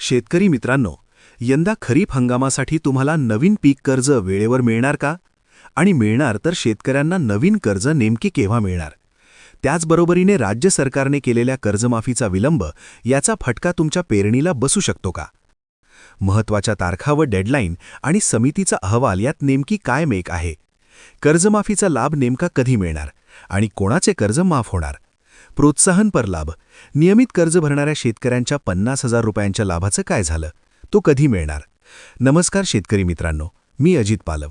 शेतकरी मित्रांनो, यंदा खरीप हंगामासाठी तुम्हाला नवीन पीक कर्ज वेळेवर मिळणार का? आणि मिळणार तर शेतकऱ्यांना नवीन कर्ज नेमके केव्हा मिळणार? त्याचबरोबरीने राज्य सरकारने केलेल्या कर्जमाफीचा विलंब याचा फटका तुमच्या पेरणीला बसू शकतो का? महत्त्वाच्या तारखा व डेडलाईन आणि समितीचा अहवाल यात नेमकी काय मेक आहे? कर्जमाफीचा लाभ नेमका कधी मिळणार आणि कोणाचे कर्ज माफ होणार? प्रोत्साहनपर लाभ, नियमित कर्ज भरणाऱ्या शेतकऱ्यांच्या 50,000 रुपयांच्या लाभाचं काय झालं? तो कधी मिळणार? नमस्कार शेतकरी मित्रांनो, मी अजित पालव.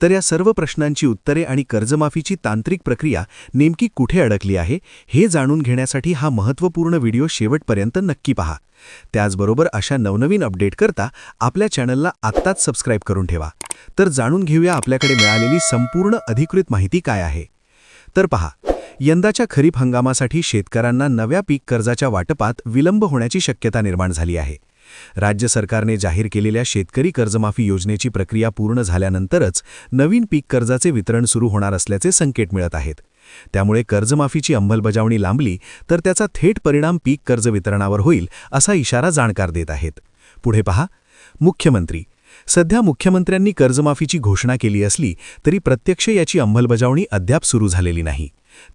तर या सर्व प्रश्नांची उत्तरे आणि कर्जमाफीची तांत्रिक प्रक्रिया नेमकी कुठे अडकली आहे हे जाणून घेण्यासाठी हा महत्त्वपूर्ण व्हिडिओ शेवटपर्यंत नक्की पहा. त्याचबरोबर अशा नवनवीन अपडेट करता आपल्या चॅनलला आत्ताच सबस्क्राईब करून ठेवा. तर जाणून घेऊया आपल्याकडे मिळालेली संपूर्ण अधिकृत माहिती काय आहे. तर पहा, यंदाच्या खरीप हंगामासाठी शेतकऱ्यांना नव्या पीक कर्जाच्या वाटपात विलंब होण्याची शक्यता निर्माण झाली आहे. राज्य सरकारने जाहीर केलेल्या शेतकरी कर्जमाफी योजनेची प्रक्रिया पूर्ण झाल्यानंतरच नवीन पीक कर्जाचे वितरण सुरू होणार असल्याचे संकेत मिळत आहेत. त्यामुळे कर्जमाफीची अंमलबजावणी लांबली तर त्याचा थेट परिणाम पीक कर्ज वितरणावर होईल असा इशारा जाणकार देत आहेत. पुढे पहा, मुख्यमंत्री. सध्या मुख्यमंत्र्यांनी कर्जमाफीची घोषणा केली असली तरी प्रत्यक्ष याची अंमलबजावणी अद्याप सुरू झालेली नाही.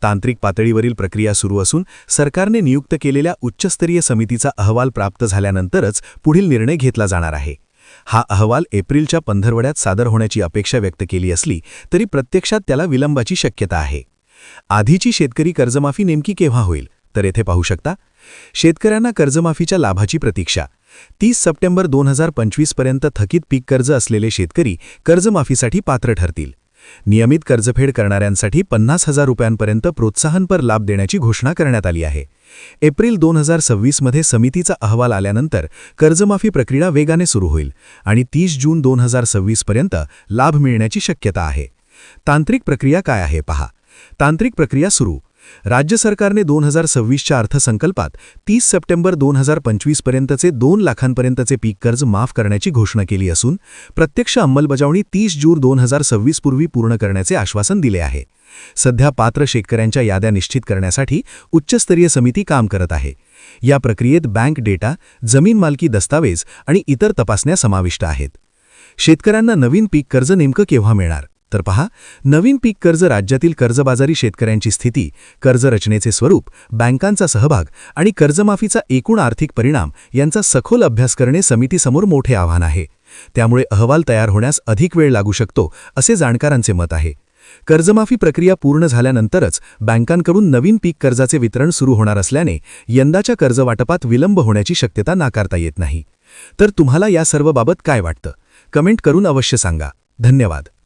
तांत्रिक पातळीवरील प्रक्रिया सुरू असून सरकारने नियुक्त केलेल्या उच्चस्तरीय समितीचा अहवाल प्राप्त झाल्यानंतरच पुढील निर्णय घेतला जाणार आहे. हा अहवाल एप्रिलच्या पंधरवड्यात सादर होण्याची अपेक्षा व्यक्त केली असली तरी प्रत्यक्षात त्याला विलंबाची शक्यता आहे. आधीची शेतकरी कर्जमाफी नेमकी केव्हा होईल? तर येथे पाहू शकता, शेतकऱ्यांना कर्जमाफीच्या लाभाची प्रतीक्षा. 30 सप्टेंबर 2025 पर्यंत थकीत पीक कर्ज असलेले शेतकरी कर्जमाफीसाठी पात्र ठरतील. नियमित कर्जफेड करणाऱ्यांसाठी 50,000 रुपयांपर्यंत प्रोत्साहनपर लाभ देण्याची घोषणा करण्यात आली आहे. एप्रिल 2026 मध्ये समितीचा अहवाल आल्यानंतर कर्जमाफी प्रक्रिया वेगाने सुरू होईल आणि 30 जून 2026 पर्यंत लाभ मिळण्याची शक्यता आहे. तांत्रिक प्रक्रिया काय आहे पहा. तांत्रिक प्रक्रिया सुरू. राज्य सरकारने 2026च्या अर्थसंकल्पात 30 सप्टेंबर 2025 पर्यंतचे 2 लाखांपर्यंतचे पीक कर्ज माफ करण्याची घोषणा केली असून प्रत्यक्ष अंमलबजावणी 30 जून 2026 पूर्वी पूर्ण करण्याचे आश्वासन दिले आहे. सध्या पात्र शेतकऱ्यांच्या याद्या निश्चित करण्यासाठी उच्चस्तरीय समिती काम करत आहे. या प्रक्रियेत बँक डेटा, जमीन मालकी दस्तावेज आणि इतर तपासण्या समाविष्ट आहेत. शेतकऱ्यांना नवीन पीक कर्ज नेमकं केव्हा मिळणार? तर पहा, नवीन पीक कर्ज राज्यातील कर्जबाजारी शेतकऱ्यांची स्थिती, कर्ज रचनेचे स्वरूप, बँकांचा सहभाग आणि कर्जमाफीचा एकूण आर्थिक परिणाम यांचा सखोल अभ्यास करणे समितीसमोर मोठे आव्हान आहे. त्यामुळे अहवाल तयार होण्यास अधिक वेळ लागू शकतो असे जाणकारांचे मत आहे. कर्जमाफी प्रक्रिया पूर्ण झाल्यानंतरच बँकांकडून नवीन पीक कर्जाचे वितरण सुरू होणार असल्याने यंदाच्या कर्जवाटपात विलंब होण्याची शक्यता नाकारता येत नाही. तर तुम्हाला या सर्व बाबत काय वाटतं? कमेंट करून अवश्य सांगा. धन्यवाद.